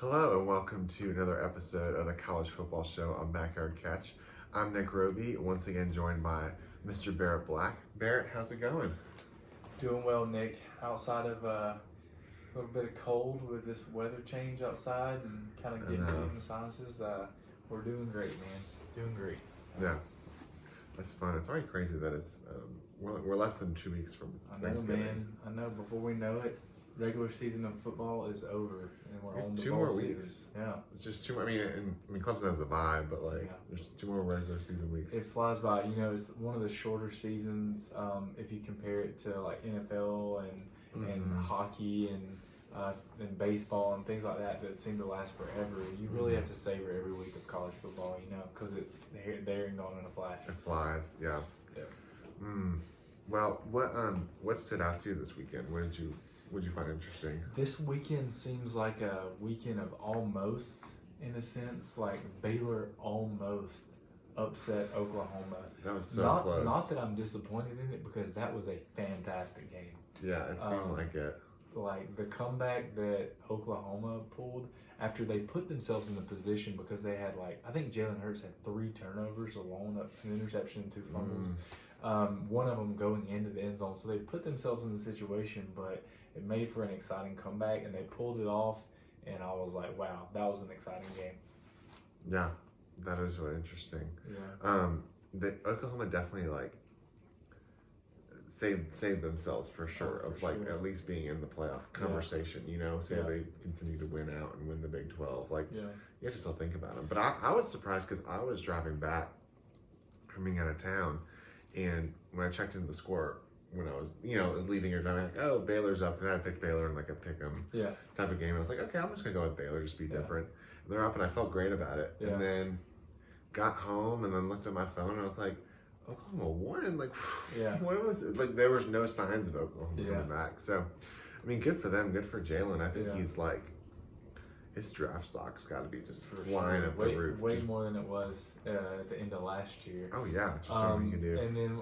Hello and welcome to another episode of the College Football Show on Backyard Catch. I'm Nick Roby, once again joined by Mr. Barrett Black. Barrett, how's it going? Doing well, Nick. Outside of a little bit of cold with this weather change outside and kind of getting in the sinuses, we're doing great, man. Doing great. Yeah, that's fun. It's already crazy that it's we're less than 2 weeks from Thanksgiving. Man. I know. Before we know it, regular season of football is over, and we're on the two bowl more season. weeks. Yeah, It's just two more. I mean, Clemson has a vibe, but there's 2 more regular season weeks. it flies by. You know, it's one of the shorter seasons if you compare it to like NFL and hockey and baseball and things like that seem to last forever. You really have to savor every week of college football, you know, because it's there and gone in a flash. It flies, yeah. Yeah. Well, what stood out to you this weekend? What did you find interesting? This weekend seems like a weekend of almost, in a sense. Like Baylor almost upset Oklahoma. That was so close. Not that I'm disappointed in it, because that was a fantastic game. Yeah, it seemed like it. Like the comeback that Oklahoma pulled after they put themselves in the position, because they had I think Jalen Hurts had 3 turnovers alone, an interception and 2 fumbles. One of them going into the end zone. So they put themselves in the situation, but it made for an exciting comeback, and they pulled it off. And I was like, wow, that was an exciting game. Yeah, that is really interesting. Yeah. The Oklahoma definitely saved themselves for sure at least being in the playoff conversation. You know, they continue to win out and win the Big 12. You have to still think about them. But I was surprised because I was driving back from being out of town, and when I checked into the score, when I was leaving here driving, oh, Baylor's up, and I picked Baylor in a pick 'em type of game. I was like, okay, I'm just gonna go with Baylor, just be different. And they're up, and I felt great about it. And then got home, and then looked at my phone, and I was like, Oklahoma won. What was it? There was no signs of Oklahoma coming back. So, I mean, good for them, good for Jalen. I think he's his draft stock's got to be just flying up the roof. Way more than it was at the end of last year. Oh, yeah. Just show what you can do. And then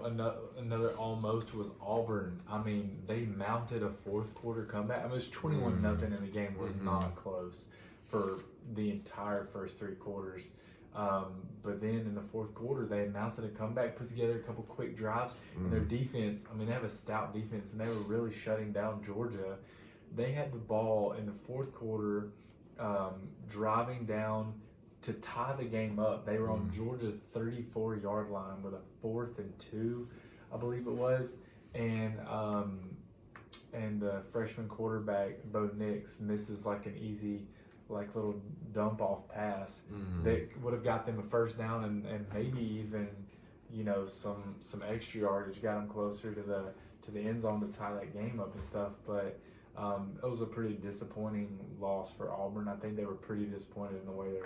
another almost was Auburn. I mean, they mounted a fourth quarter comeback. I mean, it was 21-0, and the game was not close for the entire first 3 quarters. But then in the fourth quarter, they mounted a comeback, put together a couple quick drives, and their defense, I mean, they have a stout defense, and they were really shutting down Georgia. They had the ball in the fourth quarter, driving down to tie the game up. They were on Georgia's 34-yard line with a 4th and 2, I believe it was, and the freshman quarterback, Bo Nix, misses an easy little dump off pass that would have got them a first down and maybe even some extra yardage, got them closer to the end zone to tie that game up and stuff. But it was a pretty disappointing loss for Auburn. I think they were pretty disappointed in the way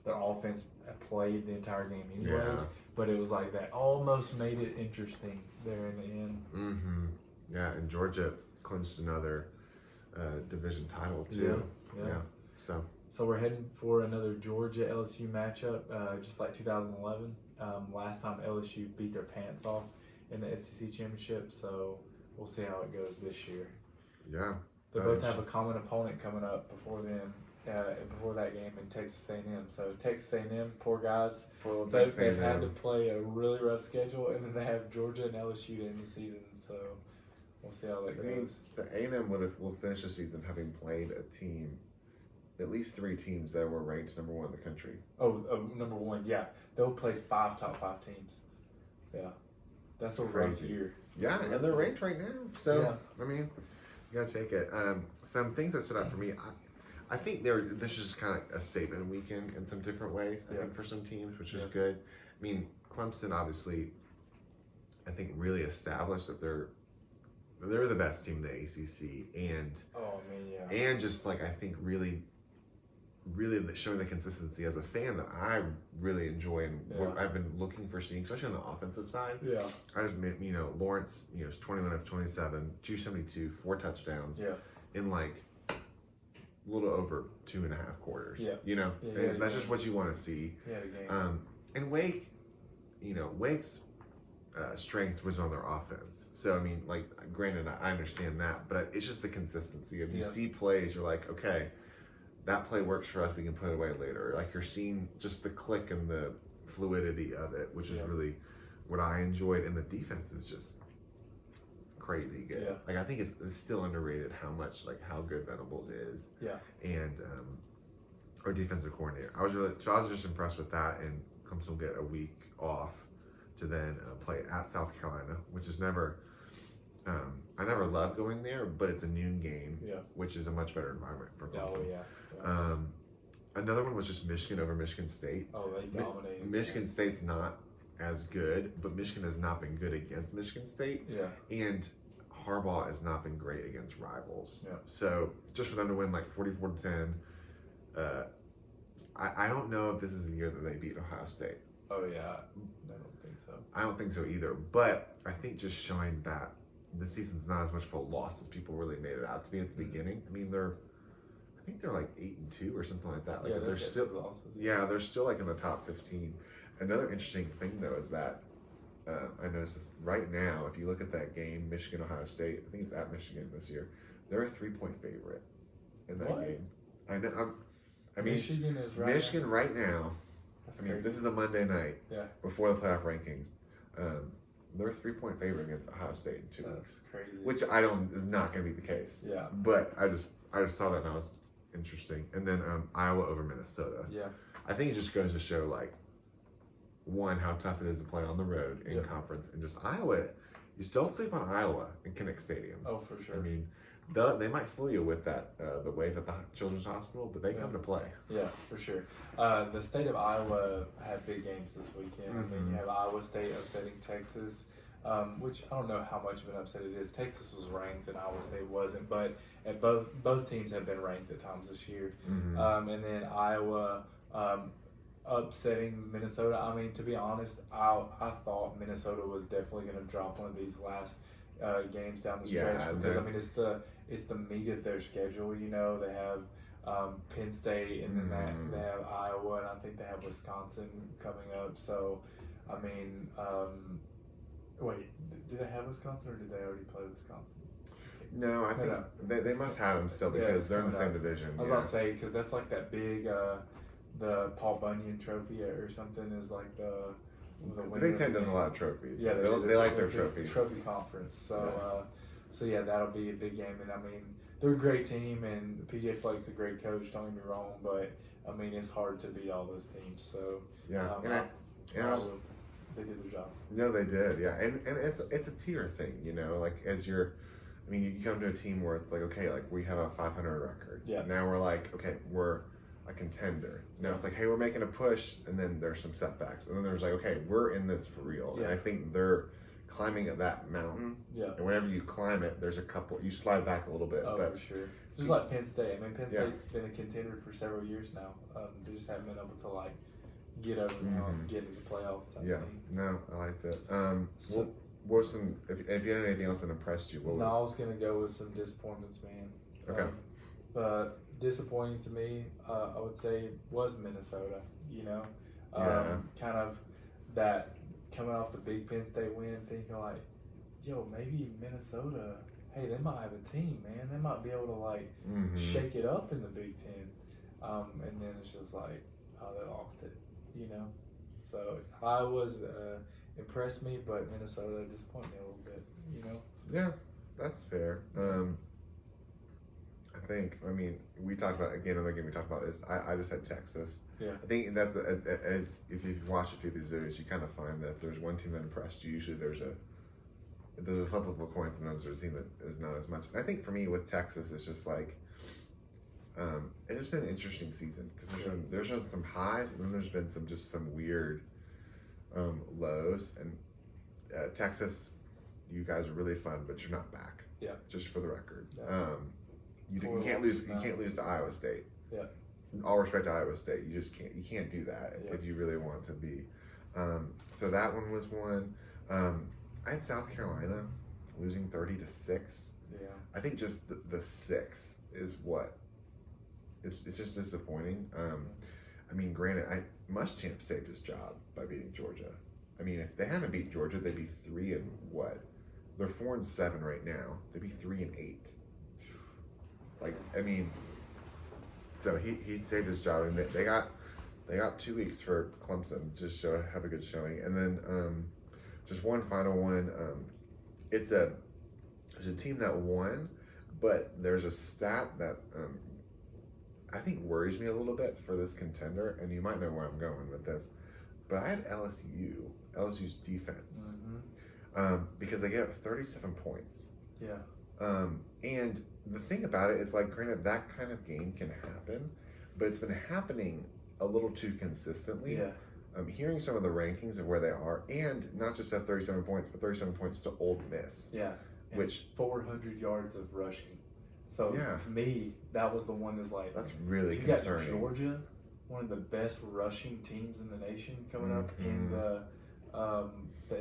their offense played the entire game anyways. But it was that almost made it interesting there in the end. Yeah, and Georgia clinched another division title too. Yeah. So we're heading for another Georgia LSU matchup, just like 2011. Last time LSU beat their pants off in the SEC championship. So we'll see how it goes this year. Yeah. They both have a common opponent coming up before that game in Texas A&M. So Texas A&M, poor guys. They've had to play a really rough schedule, and then they have Georgia and LSU to end the season. So we'll see how that goes. The A&M will finish the season having played at least 3 teams that were ranked number 1 in the country. Number 1, yeah. They'll play 5 top 5 teams. Yeah. That's a rough year. Yeah, and they're ranked right now. So, I mean, you got to take it. Some things that stood out for me, I think this is kind of a statement weekend in some different ways, I think, for some teams, which is good. I mean, Clemson, obviously, I think really established that they're the best team in the ACC. And just, I think really showing the consistency as a fan that I really enjoy and what I've been looking for seeing, especially on the offensive side. Yeah. I just Lawrence, is 21 of 27, 272, 4 touchdowns in a little over 2.5 quarters. Yeah. That's just what you want to see. And Wake, Wake's strength was on their offense. So, I mean, granted, I understand that, but it's just the consistency of you see plays, you're like, okay, that play works for us, we can put it away later. Like you're seeing just the click and the fluidity of it, which is really what I enjoyed. And the defense is just crazy good. Yeah. Like I think it's still underrated how how good Venables is. Yeah. And our defensive coordinator. I was just impressed with that, and Clemson will get a week off to then play at South Carolina, which is never. I never loved going there, but it's a noon game, which is a much better environment for Clemson. Oh yeah. Another one was just Michigan over Michigan State. Oh, they dominated. Michigan State's not as good, but Michigan has not been good against Michigan State. Yeah. And Harbaugh has not been great against rivals. Yeah. So just for them to win like 44-10, I don't know if this is the year that they beat Ohio State. Oh yeah, I don't think so. I don't think so either. But I think just showing that the season's not as much of a loss as people really made it out to be at the beginning. I mean, I think they're like 8-2 or something like that. Like they're still losses. Yeah, they're still like in the top 15. Another interesting thing though is that I noticed this right now. If you look at that game, Michigan Ohio State, I think it's at Michigan this year. They're a 3-point favorite in that game. I know. I mean, Michigan is Michigan right now. That's I mean, crazy. this is a Monday night before the playoff rankings. They're a 3-point favorite against Ohio State in 2 weeks. That's crazy. Which is not going to be the case. Yeah. But I just saw that and I was interesting. And then Iowa over Minnesota. Yeah. I think it just goes to show like one, how tough it is to play on the road in conference, and just Iowa. You still sleep on Iowa in Kinnick Stadium. Oh, for sure. I mean, they might fool you with that the wave at the Children's Hospital, but they come to play. Yeah, for sure. The state of Iowa had big games this weekend. I mean, you have Iowa State upsetting Texas, which I don't know how much of an upset it is. Texas was ranked and Iowa State wasn't, but both teams have been ranked at times this year. And then Iowa upsetting Minnesota. I mean, to be honest, I thought Minnesota was definitely going to drop one of these last games down the stretch because I mean it's the meat of their schedule. You know, they have Penn State and then they have Iowa and I think they have Wisconsin coming up. So I mean, wait, did they have Wisconsin or did they already play Wisconsin? No, I think they must have them still because they're in the same division. I was about to say because that's like that big the Paul Bunyan Trophy or something is like the Big Ten does a lot of trophies. Yeah, they like their trophies. Trophy conference. So so that'll be a big game. And I mean, they're a great team, and PJ Fleck's a great coach. Don't get me wrong, but I mean, it's hard to beat all those teams. So they did their job. No, they did. Yeah, and it's a tier thing. You know, like I mean, you come to a team where it's like, okay, like we have a 500 record. Yeah. Now we're like, okay, we're a contender. Now it's like, hey, we're making a push, and then there's some setbacks, and then there's like, okay, we're in this for real. And I think they're climbing at that mountain. Yeah. And whenever you climb it, there's a couple. You slide back a little bit. Oh, but for sure. Just like Penn State. I mean, Penn State's been a contender for several years now. They just haven't been able to like get over the hump, get into the playoff type thing. No, I liked it. What was some? If you had anything else that impressed you, what was? No, I was gonna go with some disappointments, man. Okay. But disappointing to me, I would say, was Minnesota. You know, kind of that coming off the big Penn State win, thinking like, yo, maybe Minnesota. Hey, they might have a team, man. They might be able to like shake it up in the Big Ten. And then it's just like, oh, they lost it. You know, so I was impressed me, but Minnesota disappointed me a little bit. You know. Yeah, that's fair. I mean, we talked about, again, another game we talked about is, I just had Texas. Yeah. I think that if you watch a few of these videos, you kind of find that if there's one team that impressed you, usually there's a flip of a coin, sometimes there's a team that is not as much. And I think for me with Texas, it's just like, it's just been an interesting season because there's been some highs and then there's been some weird lows. And Texas, you guys are really fun, but you're not back. Yeah. Just for the record. Yeah. You can't lose. You can't lose to Iowa State. Yeah. All respect to Iowa State, you just can't. You can't do that if you really want to be. So that one was one. I had South Carolina losing 30-6. Yeah. I think just the 6 is what. It's just disappointing. I mean, granted, Muschamp saved his job by beating Georgia. I mean, if they hadn't beat Georgia, they'd be 3-what? They're 4-7 right now. They'd be 3-8. Like, I mean, So he saved his job, and they got 2 weeks for Clemson to have a good showing, and then just one final one. There's a team that won, but there's a stat that I think worries me a little bit for this contender, and you might know where I'm going with this. But I had LSU's defense, because they gave up 37 points. Yeah. And the thing about it is, like, granted, that kind of game can happen, but it's been happening a little too consistently. Yeah. I'm hearing some of the rankings of where they are, and not just at 37 points, but 37 points to Ole Miss. Yeah. And which 400 yards of rushing. So yeah, to me, that was the one that's like, that's really you concerning. got Georgia, one of the best rushing teams in the nation, coming up in the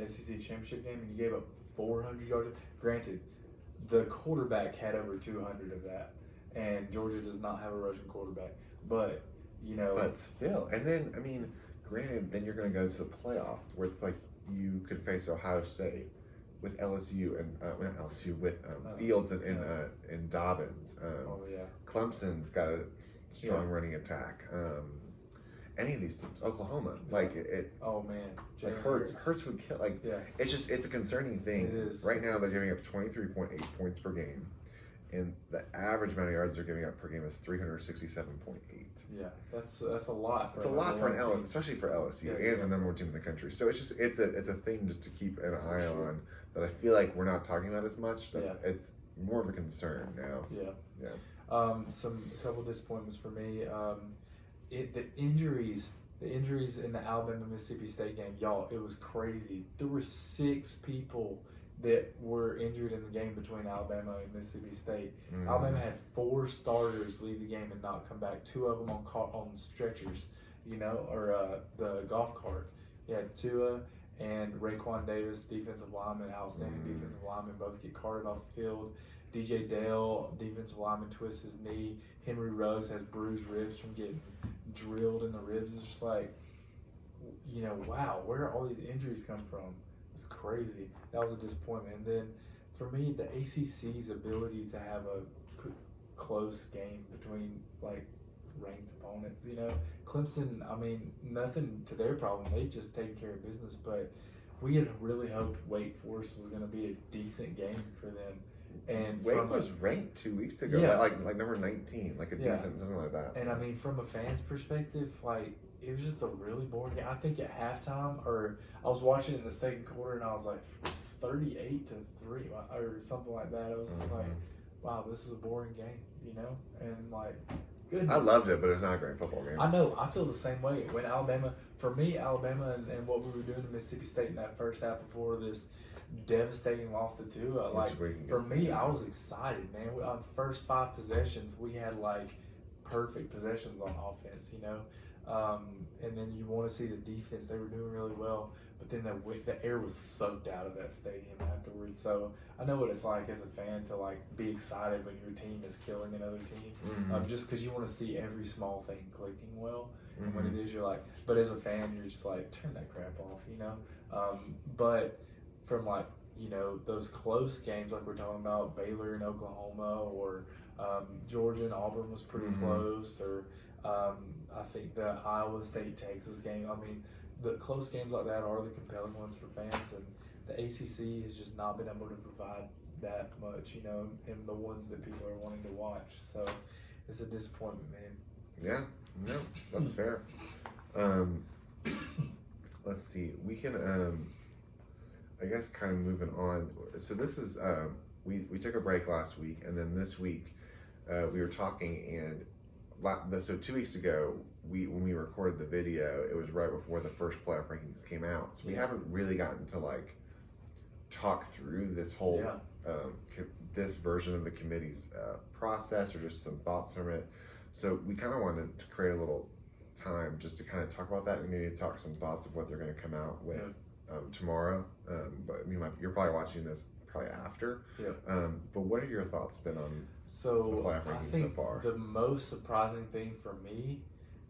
SEC championship game, and you gave up 400 yards. Granted, the quarterback had over 200 of that, and Georgia does not have a rushing quarterback. But but still, and then I mean, granted, then you're going to go to the playoff where it's like you could face Ohio State with LSU and not LSU with Fields and Dobbins. Clemson's got a strong running attack. Any of these teams, Oklahoma, like it. Oh man, like Hurts would kill. Like it's a concerning thing. It is. Right now they're giving up 23.8 points per game, and the average amount of yards they're giving up per game is 367.8. Yeah, that's a lot. It's a lot for especially for LSU and the number one team in the country. So it's a thing just to keep an eye on that I feel like we're not talking about as much. It's more of a concern now. Yeah. A couple disappointments for me. The injuries in the Alabama-Mississippi State game, y'all, it was crazy. There were 6 people that were injured in the game between Alabama and Mississippi State. Alabama had 4 starters leave the game and not come back. 2 of them on stretchers, or the golf cart. You had Tua and Raekwon Davis, defensive lineman, outstanding defensive lineman, both get carted off the field. DJ Dale, defensive lineman, twists his knee. Henry Ruggs has bruised ribs from getting drilled in the ribs. It's just like, wow, where all these injuries come from? It's crazy. That was a disappointment. And then for me, the ACC's ability to have a close game between like ranked opponents, Clemson, I mean, nothing to their problem. They've just taken care of business, but we had really hoped Wake Forest was going to be a decent game for them. And Wake was ranked 2 weeks ago, like number 19, like a decent, something like that. And I mean, from a fan's perspective, like, it was just a really boring game. I think at halftime, or I was watching it in the second quarter, and I was like 38-3 or something like that. I was just like, wow, this is a boring game, And like, goodness. I loved it, but it's not a great football game. I know. I feel the same way. When Alabama and what we were doing to Mississippi State in that first half before this devastating loss to Tua. For me, I was excited, man. On the first 5 possessions, we had like perfect possessions on offense, and then you want to see the defense. They were doing really well, but then the air was sucked out of that stadium afterwards. So I know what it's like as a fan to like be excited when your team is killing another team, just because you want to see every small thing clicking well. And when it is, you're like, but as a fan, you're just like, turn that crap off, But from like, those close games like we're talking about, Baylor and Oklahoma, or Georgia and Auburn was pretty close, or I think the Iowa State-Texas game. I mean, the close games like that are the compelling ones for fans, and the ACC has just not been able to provide that much, in the ones that people are wanting to watch. So it's a disappointment, man. Yeah, no, that's fair. Let's see. We can, I guess, kind of moving on. So this is, we took a break last week, and then this week we were talking, and so 2 weeks ago, when we recorded the video, it was right before the first playoff rankings came out. So we haven't really gotten to like talk through this whole this version of the committee's process, or just some thoughts from it. So we kind of wanted to create a little time just to kind of talk about that, and maybe talk some thoughts of what they're going to come out with tomorrow. But you're probably watching this probably after. But what are your thoughts been on the playoff rankings so far? The most surprising thing for me,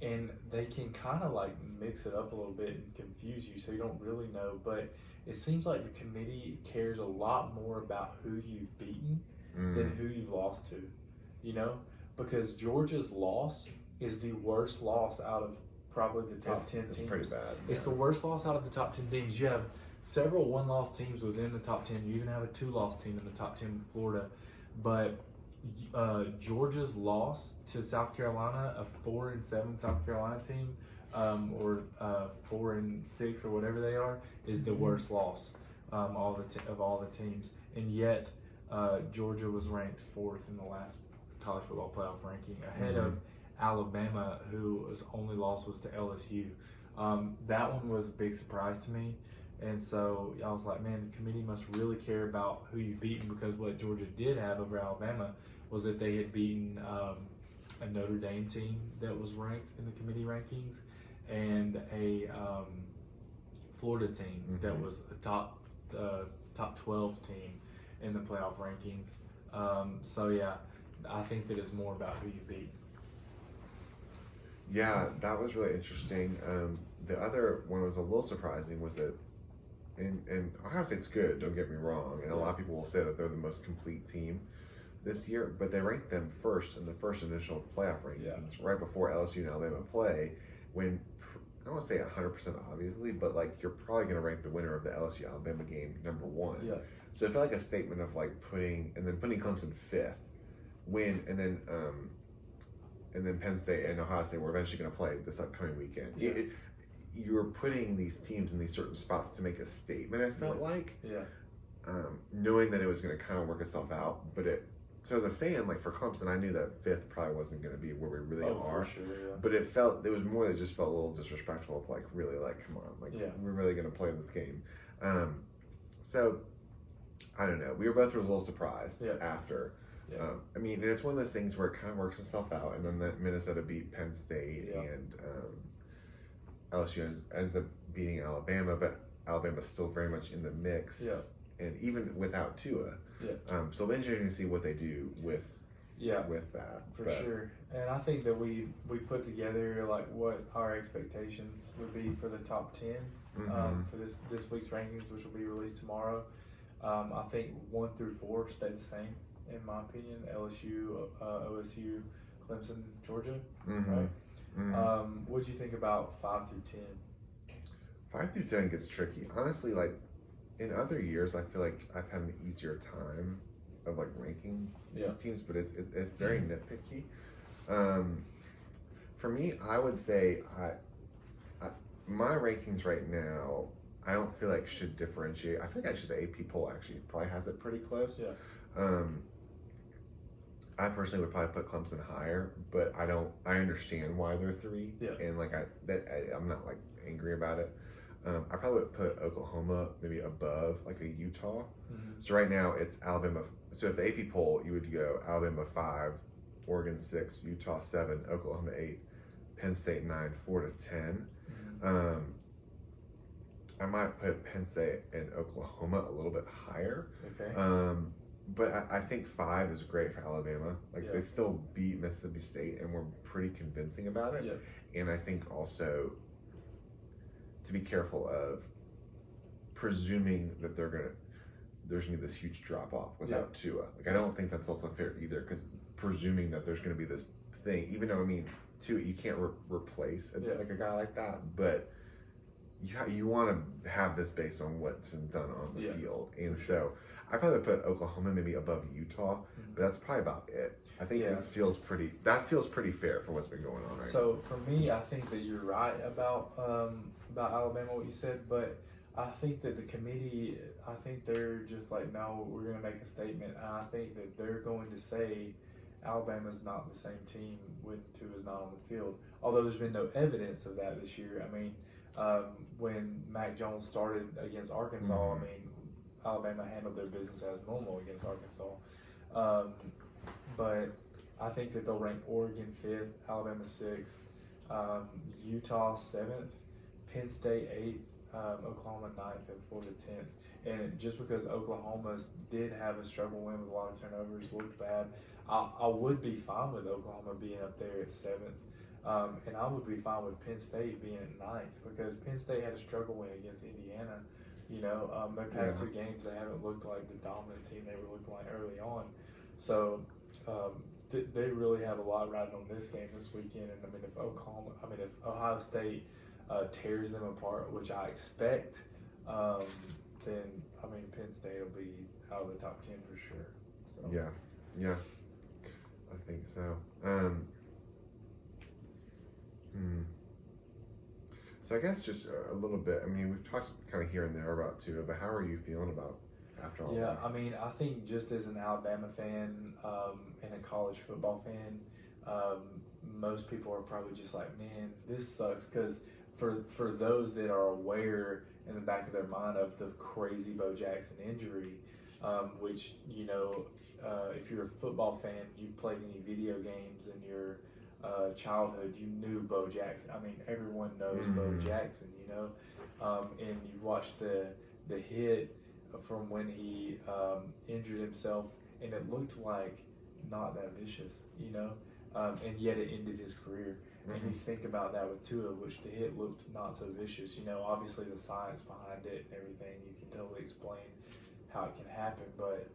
and they can kind of like mix it up a little bit and confuse you so you don't really know, but it seems like the committee cares a lot more about who you've beaten than who you've lost to, because Georgia's loss is the worst loss out of probably the top 10 teams. It's pretty bad. It's the worst loss out of the top 10 teams. You have several one-loss teams within the top 10. You even have a two-loss team in the top 10 with Florida. But Georgia's loss to South Carolina, a 4-7 South Carolina team, or 4-6 or whatever they are, is the worst loss of all the teams. And yet, Georgia was ranked 4th in the last college football playoff ranking, ahead of Alabama, whose only loss was to LSU. That one was a big surprise to me. And so I was like, man, the committee must really care about who you've beaten, because what Georgia did have over Alabama was that they had beaten a Notre Dame team that was ranked in the committee rankings, and a Florida team that was a top 12 team in the playoff rankings. So yeah, I think that it's more about who you beat. Yeah, that was really interesting. The other one was a little surprising was that, and Ohio State's good, don't get me wrong, and a lot of people will say that they're the most complete team this year, but they ranked them first in the first initial playoff rankings, right before LSU and Alabama play, when, I don't want to say 100% obviously, but like you're probably going to rank the winner of the LSU-Alabama game number 1. Yeah. So I feel like a statement of like putting Clemson 5th, and then Penn State and Ohio State were eventually going to play this upcoming weekend. Yeah. You're putting these teams in these certain spots to make a statement, it felt like. Yeah. Knowing that it was going to kind of work itself out, so as a fan, like for Clemson, I knew that 5th probably wasn't going to be where we really are. For sure, yeah. But it was more that it just felt a little disrespectful of like, really, like, come on, like, we're really going to play this game. So, I don't know. We were both a little surprised after. Yeah. I mean, and it's one of those things where it kind of works itself out, and then that Minnesota beat Penn State, and LSU ends up beating Alabama, but Alabama's still very much in the mix. Yeah. And even without Tua. Yeah. So it'll be interesting to see what they do with that. For sure. And I think that we put together like what our expectations would be for the top 10 for this week's rankings, which will be released tomorrow. I think 1 through 4 stay the same, in my opinion. LSU, OSU, Clemson, Georgia, right? What do you think about 5 through 10? 5 through 10 gets tricky. Honestly, like, in other years, I feel like I've had an easier time of like ranking these teams, but it's very nitpicky. For me, I would say my rankings right now, I don't feel like should differentiate. I feel like actually the AP poll actually probably has it pretty close. Yeah. I personally would probably put Clemson higher, but I understand why they're 3. Yeah. And like I'm not like angry about it. I probably would put Oklahoma maybe above like a Utah. So right now it's Alabama. So if the AP poll, you would go Alabama 5, Oregon 6, Utah 7, Oklahoma 8, Penn State 9, Florida 10. I might put Penn State and Oklahoma a little bit higher. Okay. But I think 5 is great for Alabama. Like they still beat Mississippi State and were pretty convincing about it. Yeah. And I think also to be careful of presuming that there's gonna be this huge drop off without Tua. Like I don't think that's also fair either, because presuming that there's gonna be this thing, even though I mean Tua, you can't replace like a guy like that, but you want to have this based on what's been done on the field, and so I probably would put Oklahoma maybe above Utah, but that's probably about it. I think that feels pretty fair for what's been going on. Right so now. For me, I think that you're right about Alabama, what you said, but I think that the committee, I think they're just like, no, we're going to make a statement, and I think that they're going to say Alabama's not the same team when Tua's not on the field, although there's been no evidence of that this year. I mean, when Mac Jones started against Arkansas, I mean, Alabama handled their business as normal against Arkansas. But I think that they'll rank Oregon 5th, Alabama 6th, Utah 7th, Penn State 8th, Oklahoma 9th, and Florida 10th. And just because Oklahoma did have a struggle win with a lot of turnovers, looked bad, I would be fine with Oklahoma being up there at 7th. And I would be fine with Penn State being at 9th, because Penn State had a struggle win against Indiana. You know, their past 2 games, they haven't looked like the dominant team they were looking like early on. So they really have a lot riding on this game this weekend. And I mean, if Ohio State tears them apart, which I expect, then I mean Penn State will be out of the top 10 for sure. So. Yeah, I think so. So I guess just a little bit. I mean, we've talked kind of here and there about Tua, but how are you feeling about after all? Yeah, I mean, I think just as an Alabama fan and a college football fan, most people are probably just like, man, this sucks. Because for those that are aware in the back of their mind of the crazy Bo Jackson injury, which, you know, if you're a football fan, you've played any video games in your childhood, you knew Bo Jackson. I mean, everyone knows Bo Jackson, you know, and you watched the hit from when he injured himself, and it looked like not that vicious, you know, and yet it ended his career. And you think about that with Tua, which the hit looked not so vicious, you know, obviously the science behind it and everything, you can totally explain how it can happen, but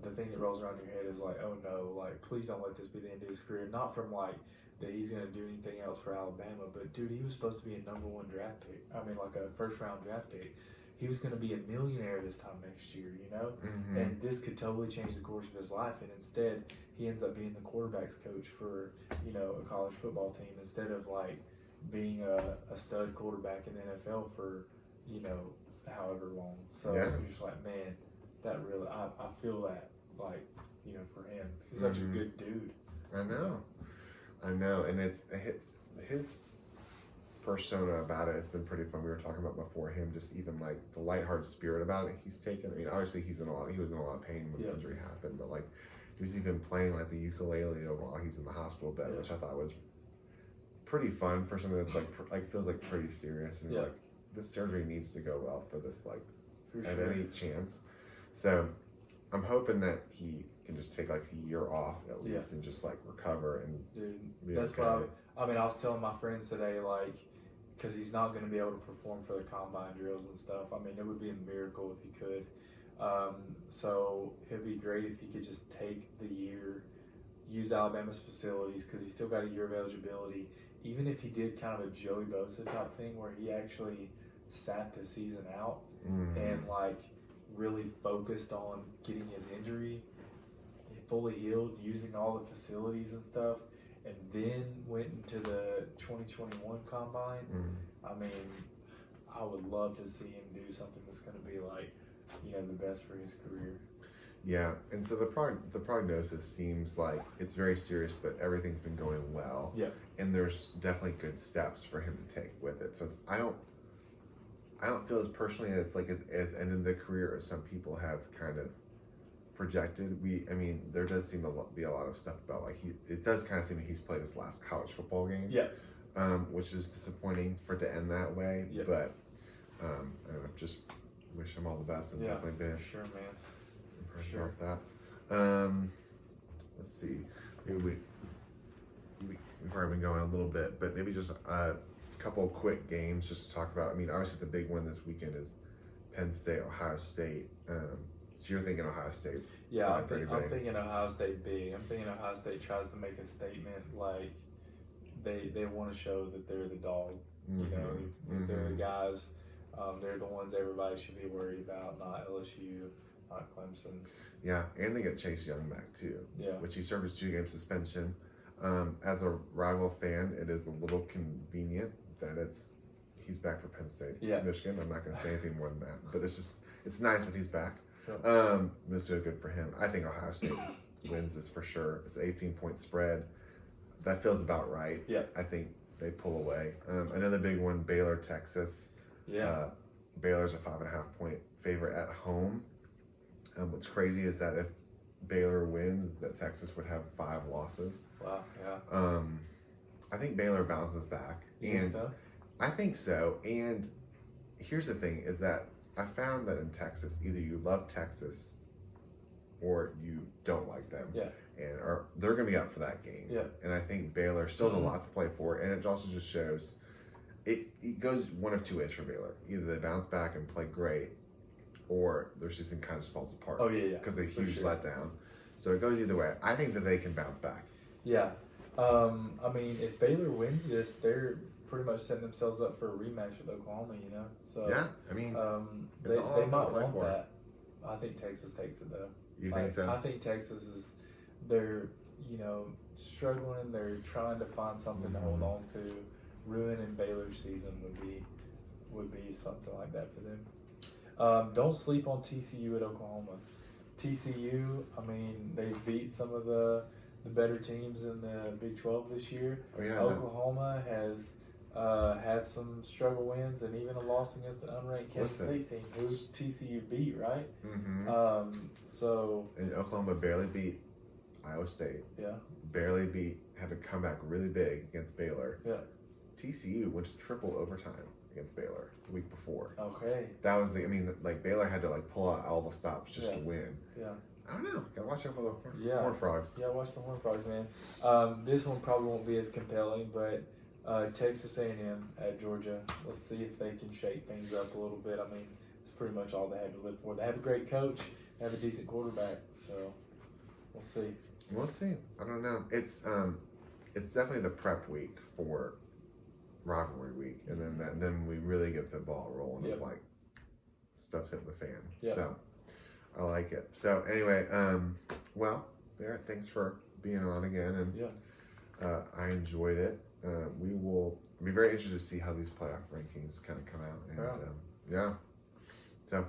the thing that rolls around your head is like, oh no, like, please don't let this be the end of his career. Not from like that he's going to do anything else for Alabama, but dude, he was supposed to be a number 1 draft pick. I mean, like a first round draft pick. He was going to be a millionaire this time next year, you know? And this could totally change the course of his life. And instead, he ends up being the quarterback's coach for, you know, a college football team instead of like being a stud quarterback in the NFL for, you know, however long. So you're just like, man, that really, I feel that, like, you know, for him. He's such a good dude. I know. And it's his persona about it has been pretty fun. We were talking about before him, just even like the lighthearted spirit about it he's taken. I mean, obviously he was in a lot of pain when the injury happened, but like he was even playing like the ukulele while he's in the hospital bed, which I thought was pretty fun for something that's like feels like pretty serious. And like this surgery needs to go well for this, like any chance. So I'm hoping that he can just take like a year off at least and just like recover and dude, that's what I mean, I was telling my friends today, like, because he's not going to be able to perform for the combine drills and stuff. I mean, it would be a miracle if he could. So it'd be great if he could just take the year, use Alabama's facilities, because he's still got a year of eligibility. Even if he did kind of a Joey Bosa type thing where he actually sat the season out and like really focused on getting his injury fully healed, using all the facilities and stuff, and then went into the 2021 combine. I mean, I would love to see him do something that's going to be like, you know, the best for his career. Yeah, and so the prognosis seems like it's very serious, but everything's been going well. Yeah, and there's definitely good steps for him to take with it. So I don't feel as personally as like as ending the career as some people have kind of projected. I mean, there does seem to be a lot of stuff about like it does kind of seem like he's played his last college football game. Yeah. Which is disappointing for it to end that way. Yeah. But I don't know, just wish him all the best and definitely been sure, man. impressed about that. Let's see. Maybe we've already been going a little bit, but maybe just a couple of quick games just to talk about. I mean, obviously the big one this weekend is Penn State, Ohio State. So you're thinking Ohio State? Yeah, I'm thinking Ohio State big. I'm thinking Ohio State tries to make a statement like they want to show that they're the dog. You know, they're the guys. They're the ones everybody should be worried about, not LSU, not Clemson. Yeah, and they get Chase Young back too. Yeah, which he served his 2-game suspension. As a rival fan, it is a little convenient that he's back for Penn State, Michigan. I'm not going to say anything more than that, but it's nice that he's back. Sure. It's doing good for him. I think Ohio State wins this for sure. It's an 18-point spread. That feels about right. Yeah. I think they pull away. Another big one, Baylor, Texas. Yeah. Baylor's a 5.5-point favorite at home. What's crazy is that if Baylor wins, that Texas would have 5 losses. Wow. Yeah. I think Baylor bounces back. You think so? I think so. And here's the thing: is that I found that in Texas, either you love Texas or you don't like them. Yeah. And they're going to be up for that game. Yeah. And I think Baylor still has a lot to play for. And it also just shows it goes one of two ways for Baylor. Either they bounce back and play great, or their season kind of just falls apart. Oh, yeah. Because they huge letdown. So it goes either way. I think that they can bounce back. Yeah. I mean, if Baylor wins this, they're pretty much setting themselves up for a rematch with Oklahoma, you know? So yeah, I mean, they might want that. I think Texas takes it, though. You think so? I think Texas is, they're, you know, struggling. They're trying to find something to hold on to. Ruining Baylor's season would be something like that for them. Don't sleep on TCU at Oklahoma. TCU, I mean, they beat some of the better teams in the Big 12 this year. Oh, yeah, Oklahoma has had some struggle wins and even a loss against the unranked Kansas State team, who TCU beat, right? And Oklahoma barely beat Iowa State. Yeah. Had to come back really big against Baylor. Yeah. TCU went to triple overtime against Baylor the week before. Okay. That was Baylor had to pull out all the stops just to win. Yeah. I don't know. Gotta watch out for the Horned Frogs. Yeah, watch the Horned Frogs, man. This one probably won't be as compelling, but Texas A&M at Georgia. Let's see if they can shake things up a little bit. I mean, it's pretty much all they have to live for. They have a great coach. They have a decent quarterback. So we'll see. We'll see. I don't know. It's definitely the prep week for rivalry week, and then we really get the ball rolling. Yep. Of stuff's hitting the fan. Yep. So I like it. So anyway, well, Barrett, thanks for being on again, and I enjoyed it. We will be very interested to see how these playoff rankings kind of come out, and So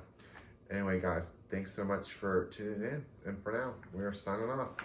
anyway, guys, thanks so much for tuning in, and for now, we are signing off.